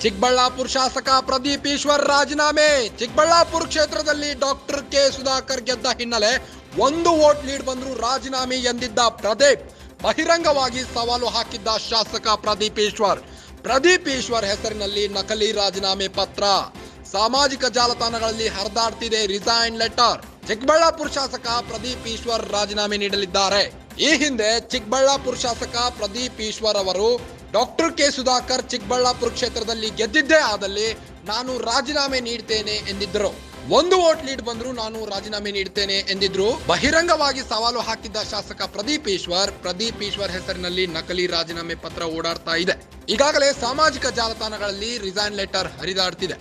ಚಿಕ್ಕಬಳ್ಳಾಪುರ ಶಾಸಕ ಪ್ರದೀಪ್ ಈಶ್ವರ್ ರಾಜೀನಾಮೆ. ಚಿಕ್ಕಬಳ್ಳಾಪುರ ಕ್ಷೇತ್ರದಲ್ಲಿ ಡಾಕ್ಟರ್ ಕೆ ಸುಧಾಕರ್ ಗೆದ್ದ ಹಿನ್ನೆಲೆ 1 ವೋಟ್ ಲೀಡ್ ಬಂದರೂ ರಾಜೀನಾಮೆ ಎಂದಿದ್ದ ಪ್ರದೀಪ್ ಬಹಿರಂಗವಾಗಿ ಸವಾಲು ಹಾಕಿದ್ದ ಶಾಸಕ ಪ್ರದೀಪ್ ಈಶ್ವರ್ ಹೆಸರಿನಲ್ಲಿ ನಕಲಿ ರಾಜೀನಾಮೆ ಪತ್ರ ಸಾಮಾಜಿಕ ಜಾಲತಾಣಗಳಲ್ಲಿ ಹರಿದಾಡ್ತಿದೆ. Resign letter. ಚಿಕ್ಕಬಳ್ಳಾಪುರ ಶಾಸಕ ಪ್ರದೀಪ್ ಈಶ್ವರ್ ರಾಜೀನಾಮೆ ನೀಡಲಿದ್ದಾರೆ. ಈ ಹಿಂದೆ ಚಿಕ್ಕಬಳ್ಳಾಪುರ ಶಾಸಕ ಪ್ರದೀಪ್ ಈಶ್ವರ್ ಅವರು ಡಾಕ್ಟರ್ ಕೆ ಸುಧಾಕರ್ ಚಿಕ್ಕಬಳ್ಳಾಪುರ ಕ್ಷೇತ್ರದಲ್ಲಿ ಗೆದ್ದಿದ್ದೇ ಆದಲ್ಲಿ ನಾನು ರಾಜೀನಾಮೆ ನೀಡ್ತೇನೆ ಎಂದಿದ್ದರು. 1 ವೋಟ್ ಲೀಡ್ ಬಂದರೂ ನಾನು ರಾಜೀನಾಮೆ ನೀಡ್ತೇನೆ ಎಂದಿದ್ರು. ಬಹಿರಂಗವಾಗಿ ಸವಾಲು ಹಾಕಿದ್ದ ಶಾಸಕ ಪ್ರದೀಪ್ ಈಶ್ವರ್ ಹೆಸರಿನಲ್ಲಿ ನಕಲಿ ರಾಜೀನಾಮೆ ಪತ್ರ ಓಡಾಡ್ತಾ ಇದೆ. ಈಗಾಗಲೇ ಸಾಮಾಜಿಕ ಜಾಲತಾಣಗಳಲ್ಲಿ ರಿಸೈನ್ ಲೆಟರ್ ಹರಿದಾಡ್ತಿದೆ.